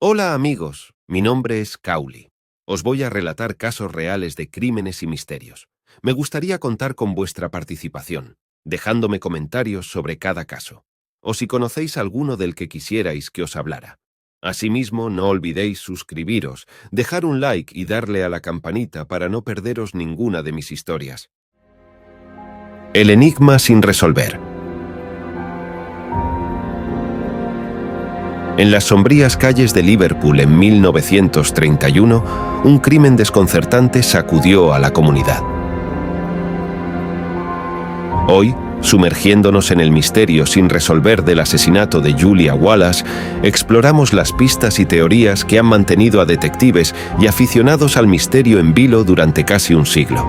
Hola amigos, mi nombre es Cowley. Os voy a relatar casos reales de crímenes y misterios. Me gustaría contar con vuestra participación, dejándome comentarios sobre cada caso, o si conocéis alguno del que quisierais que os hablara. Asimismo, no olvidéis suscribiros, dejar un like y darle a la campanita para no perderos ninguna de mis historias. El enigma sin resolver. En las sombrías calles de Liverpool en 1931, un crimen desconcertante sacudió a la comunidad. Hoy, sumergiéndonos en el misterio sin resolver del asesinato de Julia Wallace, exploramos las pistas y teorías que han mantenido a detectives y aficionados al misterio en vilo durante casi un siglo.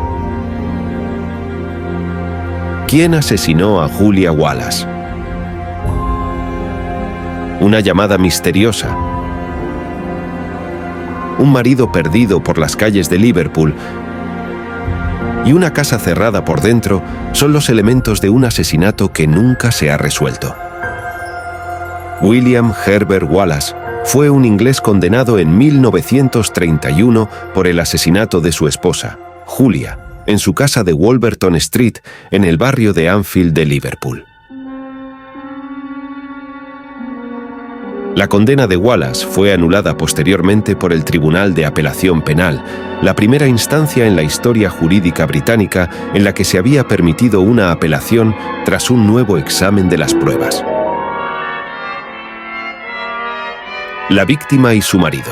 ¿Quién asesinó a Julia Wallace? Una llamada misteriosa. Un marido perdido por las calles de Liverpool y una casa cerrada por dentro son los elementos de un asesinato que nunca se ha resuelto. William Herbert Wallace fue un inglés condenado en 1931 por el asesinato de su esposa, Julia, en su casa de Wolverton Street, en el barrio de Anfield de Liverpool. La condena de Wallace fue anulada posteriormente por el Tribunal de Apelación Penal, la primera instancia en la historia jurídica británica en la que se había permitido una apelación tras un nuevo examen de las pruebas. La víctima y su marido.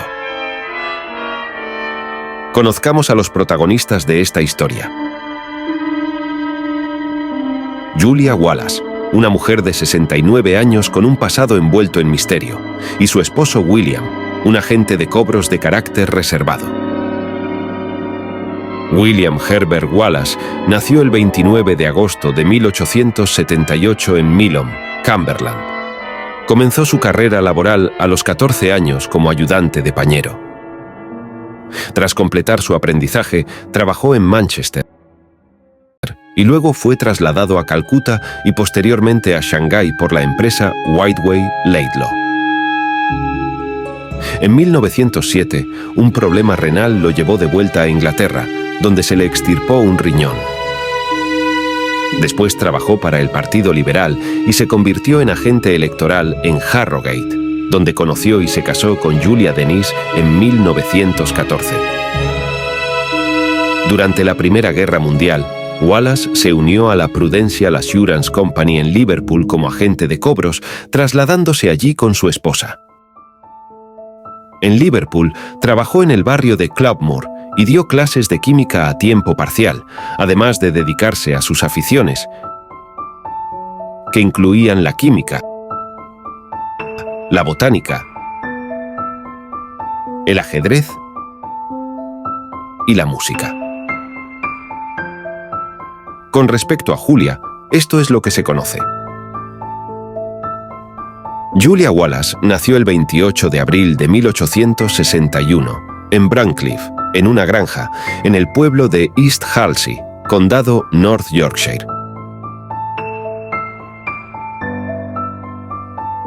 Conozcamos a los protagonistas de esta historia. Julia Wallace, una mujer de 69 años con un pasado envuelto en misterio, y su esposo William, un agente de cobros de carácter reservado. William Herbert Wallace nació el 29 de agosto de 1878 en Milham, Cumberland. Comenzó su carrera laboral a los 14 años como ayudante de pañero. Tras completar su aprendizaje, trabajó en Manchester, y luego fue trasladado a Calcuta y posteriormente a Shanghái por la empresa Whiteway Laidlaw. En 1907, un problema renal lo llevó de vuelta a Inglaterra, donde se le extirpó un riñón. Después trabajó para el Partido Liberal y se convirtió en agente electoral en Harrogate, donde conoció y se casó con Julia Denise en 1914. Durante la Primera Guerra Mundial, Wallace se unió a la Prudential Assurance Company en Liverpool como agente de cobros, trasladándose allí con su esposa. En Liverpool trabajó en el barrio de Clubmoor y dio clases de química a tiempo parcial, además de dedicarse a sus aficiones, que incluían la química, la botánica, el ajedrez y la música. Con respecto a Julia, esto es lo que se conoce. Julia Wallace nació el 28 de abril de 1861 en Brancliffe, en una granja, en el pueblo de East Halsey, condado North Yorkshire.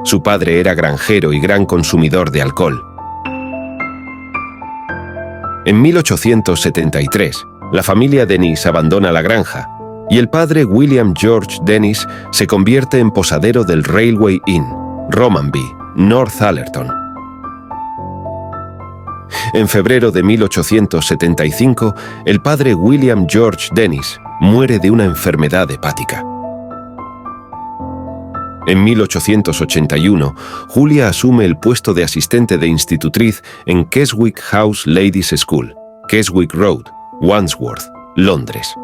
Su padre era granjero y gran consumidor de alcohol. En 1873, la familia Denise abandona la granja y el padre William George Dennis se convierte en posadero del Railway Inn, Romanby, North Allerton. En febrero de 1875, el padre William George Dennis muere de una enfermedad hepática. En 1881, Julia asume el puesto de asistente de institutriz en Keswick House Ladies' School, Keswick Road, Wandsworth, Londres.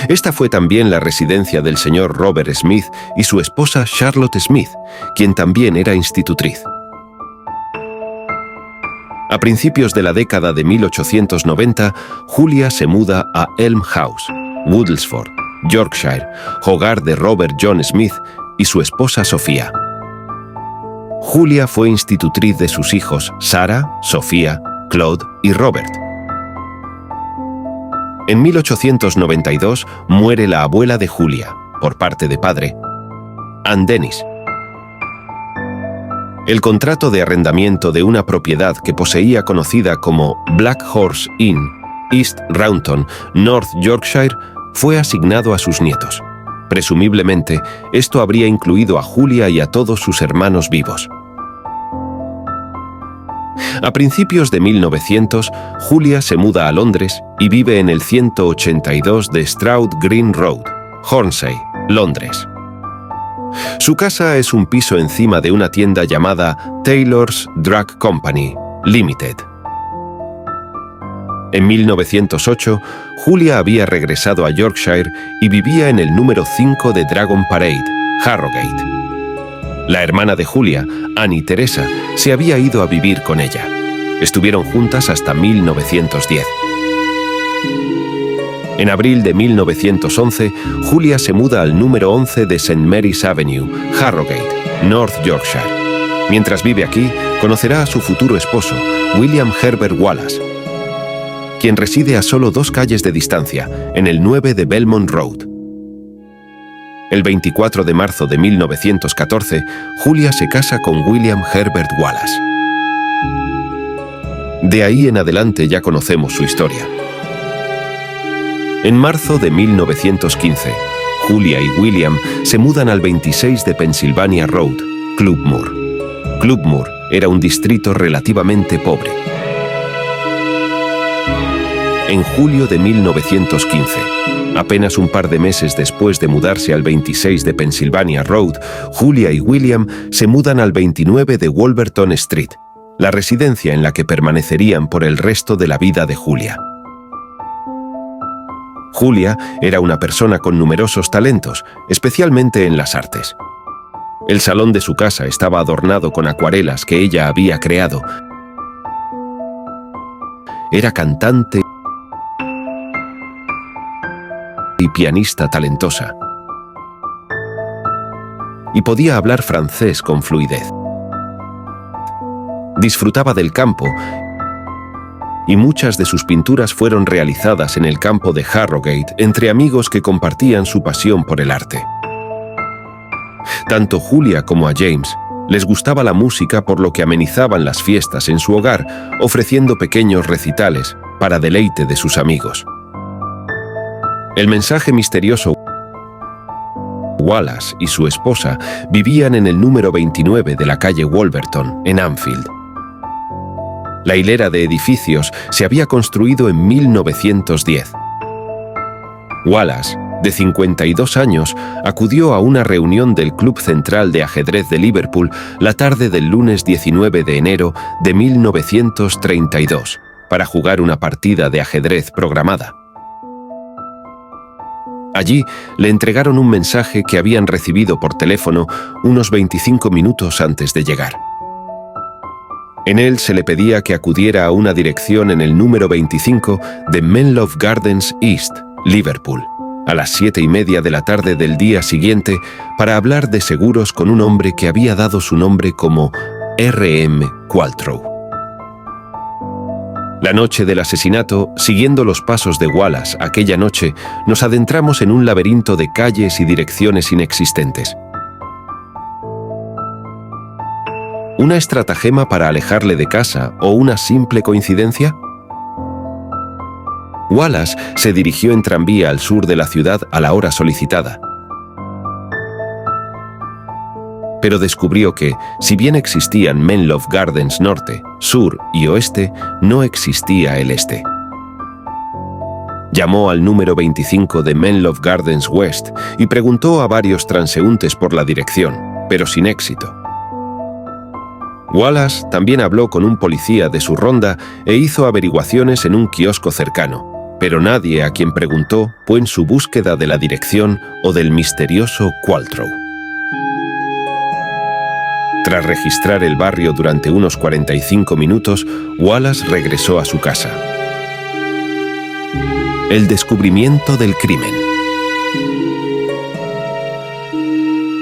Esta fue también la residencia del señor Robert Smith y su esposa Charlotte Smith, quien también era institutriz. A principios de la década de 1890, Julia se muda a Elm House, Woodlesford, Yorkshire, hogar de Robert John Smith y su esposa Sofía. Julia fue institutriz de sus hijos Sarah, Sofía, Claude y Robert. En 1892 muere la abuela de Julia, por parte de padre, Anne Dennis. El contrato de arrendamiento de una propiedad que poseía conocida como Black Horse Inn, East Raunton, North Yorkshire, fue asignado a sus nietos. Presumiblemente, esto habría incluido a Julia y a todos sus hermanos vivos. A principios de 1900, Julia se muda a Londres y vive en el 182 de Stroud Green Road, Hornsey, Londres. Su casa es un piso encima de una tienda llamada Taylor's Drug Company, Limited. En 1908, Julia había regresado a Yorkshire y vivía en el número 5 de Dragon Parade, Harrogate. La hermana de Julia, Annie Teresa, se había ido a vivir con ella. Estuvieron juntas hasta 1910. En abril de 1911, Julia se muda al número 11 de St. Mary's Avenue, Harrogate, North Yorkshire. Mientras vive aquí, conocerá a su futuro esposo, William Herbert Wallace, quien reside a solo 2 calles de distancia, en el 9 de Belmont Road. El 24 de marzo de 1914, Julia se casa con William Herbert Wallace. De ahí en adelante ya conocemos su historia. En marzo de 1915, Julia y William se mudan al 26 de Pennsylvania Road, Clubmoor. Clubmoor era un distrito relativamente pobre. En julio de 1915, apenas un par de meses después de mudarse al 26 de Pennsylvania Road, Julia y William se mudan al 29 de Wolverton Street, la residencia en la que permanecerían por el resto de la vida de Julia. Julia era una persona con numerosos talentos, especialmente en las artes. El salón de su casa estaba adornado con acuarelas que ella había creado. Era cantante y pianista talentosa, y podía hablar francés con fluidez. Disfrutaba del campo, y muchas de sus pinturas fueron realizadas en el campo de Harrogate entre amigos que compartían su pasión por el arte. Tanto Julia como a James les gustaba la música, por lo que amenizaban las fiestas en su hogar, ofreciendo pequeños recitales para deleite de sus amigos. El mensaje misterioso: Wallace y su esposa vivían en el número 29 de la calle Wolverton, en Anfield. La hilera de edificios se había construido en 1910. Wallace, de 52 años, acudió a una reunión del Club Central de Ajedrez de Liverpool la tarde del lunes 19 de enero de 1932 para jugar una partida de ajedrez programada. Allí le entregaron un mensaje que habían recibido por teléfono unos 25 minutos antes de llegar. En él se le pedía que acudiera a una dirección en el número 25 de Menlove Gardens East, Liverpool, a las 7:30 de la tarde del día siguiente para hablar de seguros con un hombre que había dado su nombre como R.M. Qualtrough. La noche del asesinato, siguiendo los pasos de Wallace aquella noche, nos adentramos en un laberinto de calles y direcciones inexistentes. ¿Una estratagema para alejarle de casa o una simple coincidencia? Wallace se dirigió en tranvía al sur de la ciudad a la hora solicitada. Pero descubrió que, si bien existían Menlove Gardens norte, sur y oeste, no existía el este. Llamó al número 25 de Menlove Gardens West y preguntó a varios transeúntes por la dirección, pero sin éxito. Wallace también habló con un policía de su ronda e hizo averiguaciones en un kiosco cercano, pero nadie a quien preguntó fue en su búsqueda de la dirección o del misterioso Qualtrough. Tras registrar el barrio durante unos 45 minutos, Wallace regresó a su casa. El descubrimiento del crimen.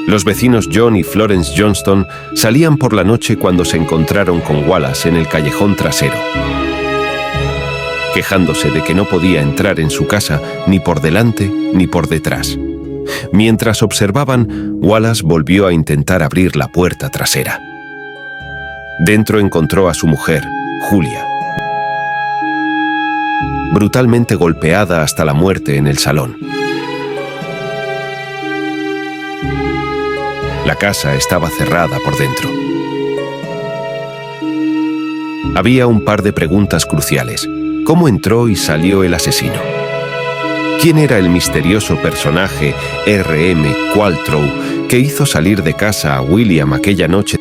Los vecinos John y Florence Johnston salían por la noche cuando se encontraron con Wallace en el callejón trasero, quejándose de que no podía entrar en su casa ni por delante ni por detrás. Mientras observaban, Wallace volvió a intentar abrir la puerta trasera. Dentro encontró a su mujer, Julia, brutalmente golpeada hasta la muerte en el salón. La casa estaba cerrada por dentro. Había un par de preguntas cruciales. ¿Cómo entró y salió el asesino? ¿Quién era el misterioso personaje R.M. Qualtrough que hizo salir de casa a William aquella noche?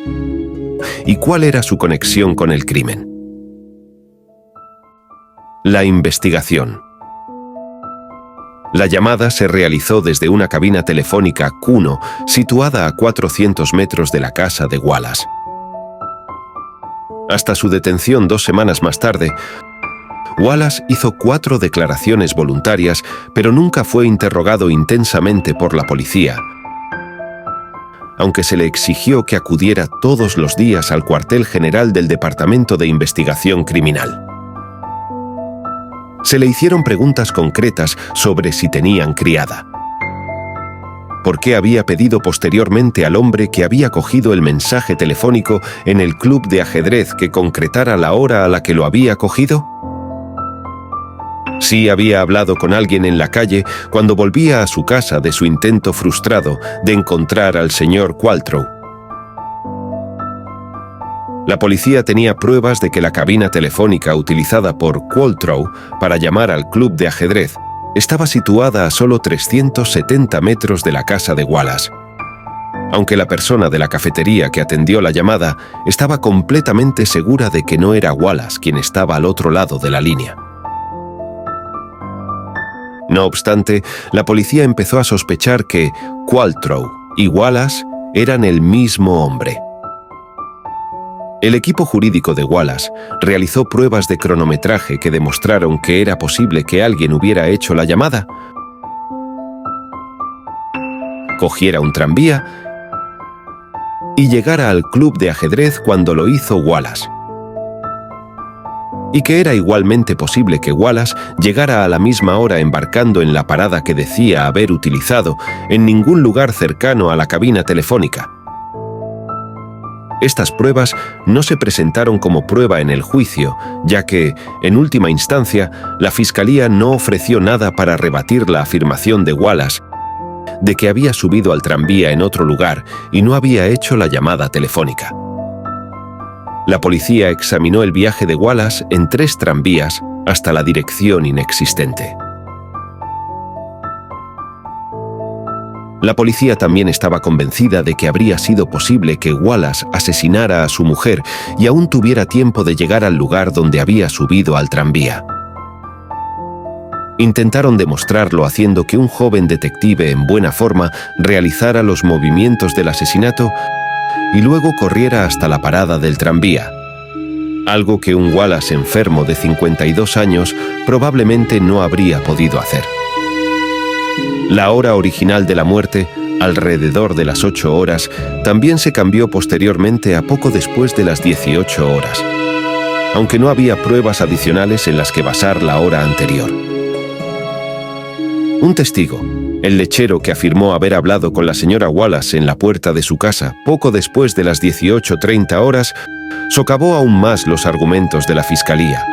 ¿Y cuál era su conexión con el crimen? La investigación. La llamada se realizó desde una cabina telefónica Q1 situada a 400 metros de la casa de Wallace. Hasta su detención 2 semanas más tarde, Wallace hizo 4 declaraciones voluntarias, pero nunca fue interrogado intensamente por la policía, aunque se le exigió que acudiera todos los días al cuartel general del Departamento de Investigación Criminal. Se le hicieron preguntas concretas sobre si tenían criada. ¿Por qué había pedido posteriormente al hombre que había cogido el mensaje telefónico en el club de ajedrez que concretara la hora a la que lo había cogido? Sí había hablado con alguien en la calle cuando volvía a su casa de su intento frustrado de encontrar al señor Qualtrough. La policía tenía pruebas de que la cabina telefónica utilizada por Qualtrough para llamar al club de ajedrez estaba situada a solo 370 metros de la casa de Wallace, aunque la persona de la cafetería que atendió la llamada estaba completamente segura de que no era Wallace quien estaba al otro lado de la línea. No obstante, la policía empezó a sospechar que Qualtrough y Wallace eran el mismo hombre. El equipo jurídico de Wallace realizó pruebas de cronometraje que demostraron que era posible que alguien hubiera hecho la llamada, cogiera un tranvía y llegara al club de ajedrez cuando lo hizo Wallace. Y que era igualmente posible que Wallace llegara a la misma hora embarcando en la parada que decía haber utilizado en ningún lugar cercano a la cabina telefónica. Estas pruebas no se presentaron como prueba en el juicio, ya que, en última instancia, la Fiscalía no ofreció nada para rebatir la afirmación de Wallace de que había subido al tranvía en otro lugar y no había hecho la llamada telefónica. La policía examinó el viaje de Wallace en 3 tranvías hasta la dirección inexistente. La policía también estaba convencida de que habría sido posible que Wallace asesinara a su mujer y aún tuviera tiempo de llegar al lugar donde había subido al tranvía. Intentaron demostrarlo haciendo que un joven detective en buena forma realizara los movimientos del asesinato y luego corriera hasta la parada del tranvía, algo que un Wallace enfermo de 52 años probablemente no habría podido hacer. La hora original de la muerte, alrededor de las 8 horas, también se cambió posteriormente a poco después de las 18 horas, aunque no había pruebas adicionales en las que basar la hora anterior. Un testigo, el lechero que afirmó haber hablado con la señora Wallace en la puerta de su casa poco después de las 18:30 horas, socavó aún más los argumentos de la Fiscalía,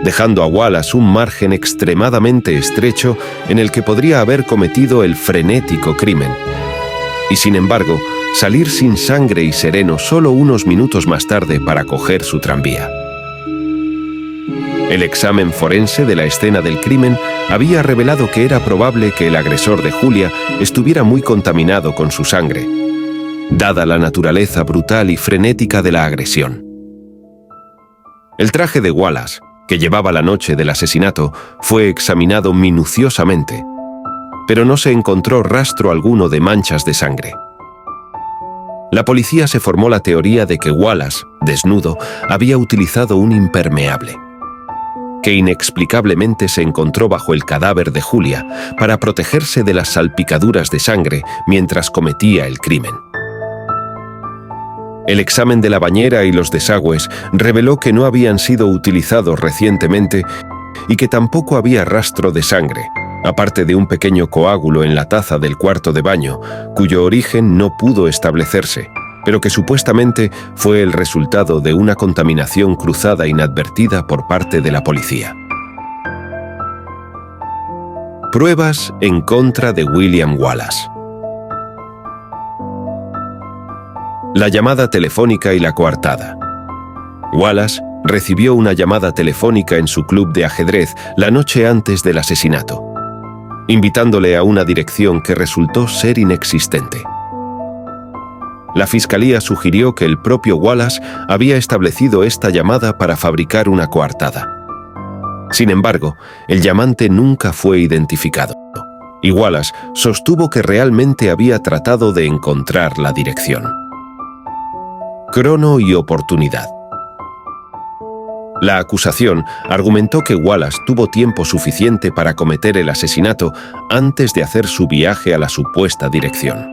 dejando a Wallace un margen extremadamente estrecho en el que podría haber cometido el frenético crimen, y sin embargo, salir sin sangre y sereno solo unos minutos más tarde para coger su tranvía. El examen forense de la escena del crimen había revelado que era probable que el agresor de Julia estuviera muy contaminado con su sangre, dada la naturaleza brutal y frenética de la agresión. El traje de Wallace, que llevaba la noche del asesinato, fue examinado minuciosamente, pero no se encontró rastro alguno de manchas de sangre. La policía se formó la teoría de que Wallace, desnudo, había utilizado un impermeable, que inexplicablemente se encontró bajo el cadáver de Julia para protegerse de las salpicaduras de sangre mientras cometía el crimen. El examen de la bañera y los desagües reveló que no habían sido utilizados recientemente y que tampoco había rastro de sangre, aparte de un pequeño coágulo en la taza del cuarto de baño, cuyo origen no pudo establecerse, pero que supuestamente fue el resultado de una contaminación cruzada inadvertida por parte de la policía. Pruebas en contra de William Wallace. La llamada telefónica y la coartada. Wallace recibió una llamada telefónica en su club de ajedrez la noche antes del asesinato, invitándole a una dirección que resultó ser inexistente. La fiscalía sugirió que el propio Wallace había establecido esta llamada para fabricar una coartada. Sin embargo, el llamante nunca fue identificado, y Wallace sostuvo que realmente había tratado de encontrar la dirección. Crono y oportunidad. La acusación argumentó que Wallace tuvo tiempo suficiente para cometer el asesinato antes de hacer su viaje a la supuesta dirección.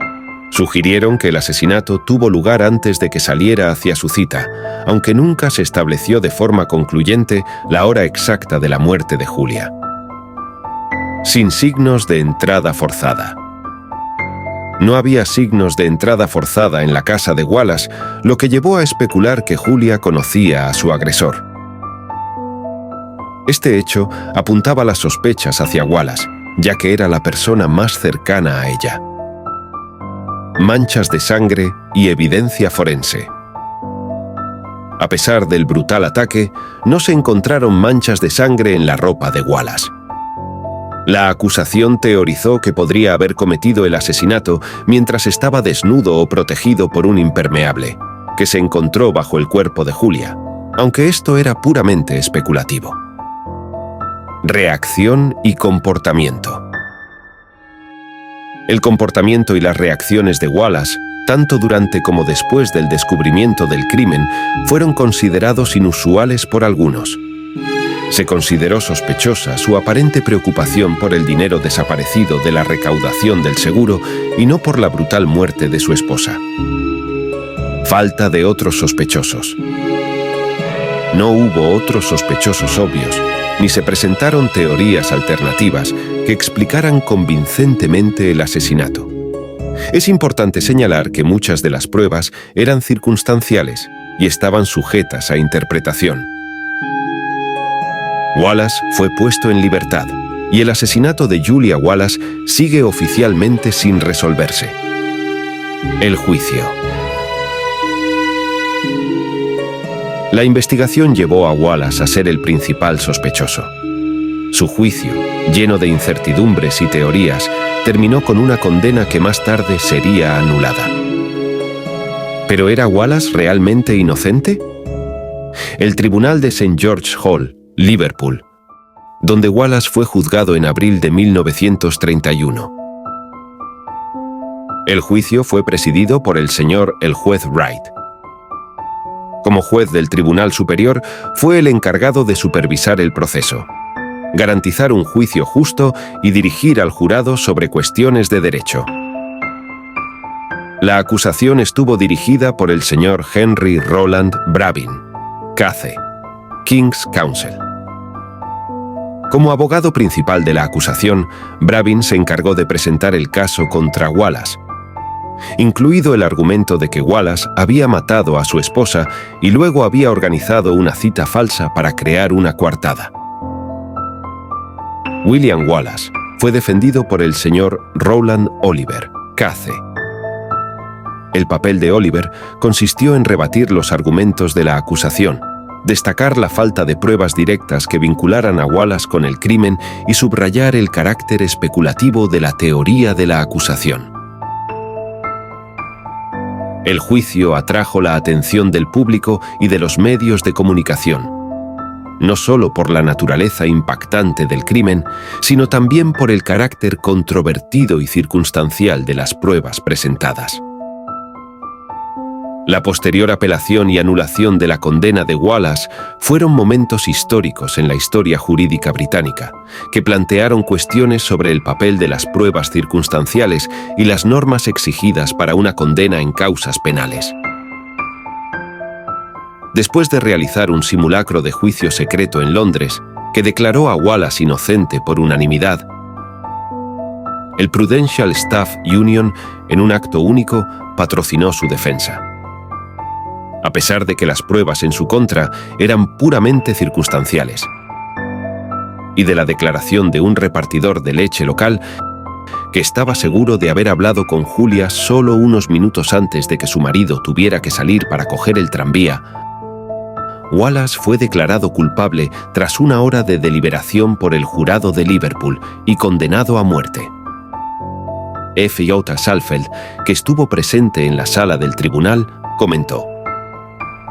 Sugirieron que el asesinato tuvo lugar antes de que saliera hacia su cita, aunque nunca se estableció de forma concluyente la hora exacta de la muerte de Julia. Sin signos de entrada forzada. No había signos de entrada forzada en la casa de Wallace, lo que llevó a especular que Julia conocía a su agresor. Este hecho apuntaba las sospechas hacia Wallace, ya que era la persona más cercana a ella. Manchas de sangre y evidencia forense. A pesar del brutal ataque, no se encontraron manchas de sangre en la ropa de Wallace. La acusación teorizó que podría haber cometido el asesinato mientras estaba desnudo o protegido por un impermeable, que se encontró bajo el cuerpo de Julia, aunque esto era puramente especulativo. Reacción y comportamiento. El comportamiento y las reacciones de Wallace, tanto durante como después del descubrimiento del crimen, fueron considerados inusuales por algunos. Se consideró sospechosa su aparente preocupación por el dinero desaparecido de la recaudación del seguro y no por la brutal muerte de su esposa. Falta de otros sospechosos. No hubo otros sospechosos obvios, ni se presentaron teorías alternativas que explicaran convincentemente el asesinato. Es importante señalar que muchas de las pruebas eran circunstanciales y estaban sujetas a interpretación. Wallace fue puesto en libertad y el asesinato de Julia Wallace sigue oficialmente sin resolverse. El juicio. La investigación llevó a Wallace a ser el principal sospechoso. Su juicio, lleno de incertidumbres y teorías, terminó con una condena que más tarde sería anulada. ¿Pero era Wallace realmente inocente? El tribunal de St. George's Hall, Liverpool, donde Wallace fue juzgado en abril de 1931. El juicio fue presidido por el señor el juez Wright. Como juez del Tribunal Superior, fue el encargado de supervisar el proceso, garantizar un juicio justo y dirigir al jurado sobre cuestiones de derecho. La acusación estuvo dirigida por el señor Henry Roland Brabin, CACE, King's Counsel. Como abogado principal de la acusación, Brabin se encargó de presentar el caso contra Wallace, incluido el argumento de que Wallace había matado a su esposa y luego había organizado una cita falsa para crear una coartada. William Wallace fue defendido por el señor Rowland Oliver, CACE. El papel de Oliver consistió en rebatir los argumentos de la acusación, destacar la falta de pruebas directas que vincularan a Wallace con el crimen y subrayar el carácter especulativo de la teoría de la acusación. El juicio atrajo la atención del público y de los medios de comunicación, no solo por la naturaleza impactante del crimen, sino también por el carácter controvertido y circunstancial de las pruebas presentadas. La posterior apelación y anulación de la condena de Wallace fueron momentos históricos en la historia jurídica británica, que plantearon cuestiones sobre el papel de las pruebas circunstanciales y las normas exigidas para una condena en causas penales. Después de realizar un simulacro de juicio secreto en Londres, que declaró a Wallace inocente por unanimidad, el Prudential Staff Union, en un acto único, patrocinó su defensa. a pesar de que las pruebas en su contra eran puramente circunstanciales. Y de la declaración de un repartidor de leche local que estaba seguro de haber hablado con Julia solo unos minutos antes de que su marido tuviera que salir para coger el tranvía. Wallace fue declarado culpable tras una hora de deliberación por el jurado de Liverpool y condenado a muerte. F. J. Salfeld, que estuvo presente en la sala del tribunal, comentó: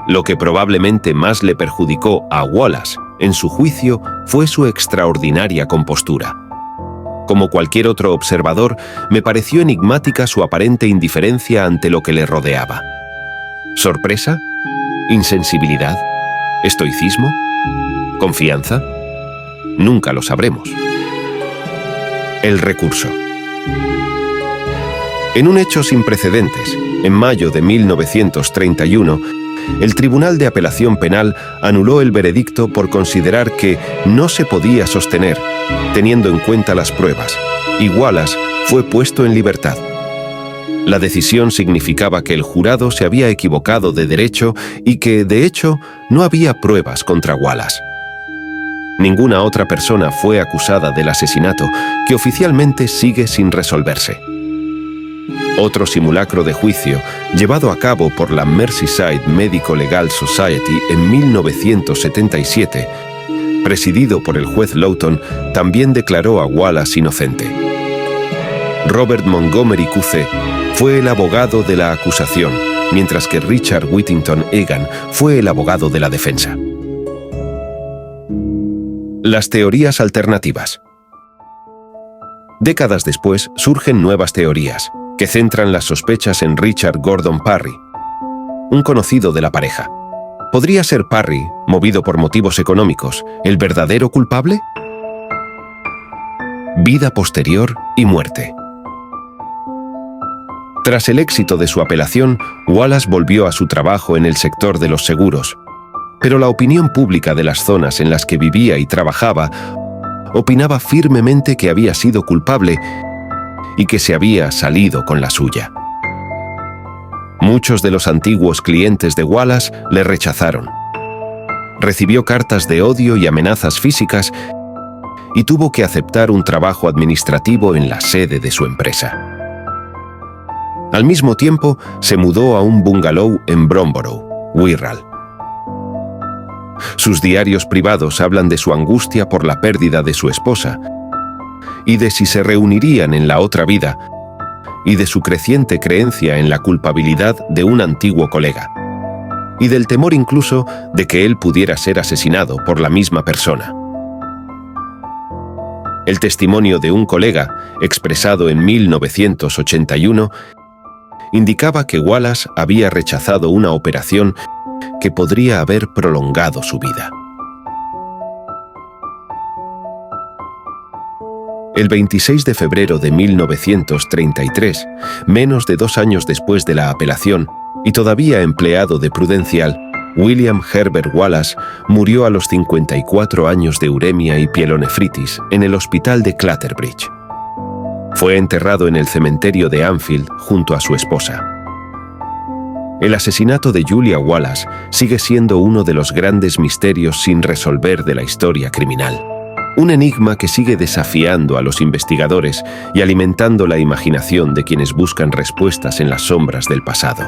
«Lo que probablemente más le perjudicó a Wallace en su juicio fue su extraordinaria compostura. Como cualquier otro observador, me pareció enigmática su aparente indiferencia ante lo que le rodeaba. ¿Sorpresa? ¿Insensibilidad? ¿Estoicismo? ¿Confianza? Nunca lo sabremos». El recurso. En un hecho sin precedentes, en mayo de 1931, el Tribunal de Apelación Penal anuló el veredicto por considerar que no se podía sostener, teniendo en cuenta las pruebas, y Wallace fue puesto en libertad. La decisión significaba que el jurado se había equivocado de derecho y que, de hecho, no había pruebas contra Wallace. Ninguna otra persona fue acusada del asesinato, que oficialmente sigue sin resolverse. Otro simulacro de juicio, llevado a cabo por la Merseyside Medical Legal Society en 1977, presidido por el juez Lawton, también declaró a Wallace inocente. Robert Montgomery QC fue el abogado de la acusación, mientras que Richard Whittington Egan fue el abogado de la defensa. Las teorías alternativas. Décadas después surgen nuevas teorías, que centran las sospechas en Richard Gordon Parry, un conocido de la pareja. ¿Podría ser Parry, movido por motivos económicos, el verdadero culpable? Vida posterior y muerte. Tras el éxito de su apelación, Wallace volvió a su trabajo en el sector de los seguros, pero la opinión pública de las zonas en las que vivía y trabajaba opinaba firmemente que había sido culpable y que se había salido con la suya. Muchos de los antiguos clientes de Wallace le rechazaron. Recibió cartas de odio y amenazas físicas y tuvo que aceptar un trabajo administrativo en la sede de su empresa. Al mismo tiempo, se mudó a un bungalow en Bromborough, Wirral. Sus diarios privados hablan de su angustia por la pérdida de su esposa y de si se reunirían en la otra vida, y de su creciente creencia en la culpabilidad de un antiguo colega, y del temor incluso de que él pudiera ser asesinado por la misma persona. El testimonio de un colega, expresado en 1981, indicaba que Wallace había rechazado una operación que podría haber prolongado su vida. El 26 de febrero de 1933, menos de 2 años después de la apelación, y todavía empleado de Prudential, William Herbert Wallace murió a los 54 años de uremia y pielonefritis en el hospital de Clatterbridge. Fue enterrado en el cementerio de Anfield junto a su esposa. El asesinato de Julia Wallace sigue siendo uno de los grandes misterios sin resolver de la historia criminal. Un enigma que sigue desafiando a los investigadores y alimentando la imaginación de quienes buscan respuestas en las sombras del pasado.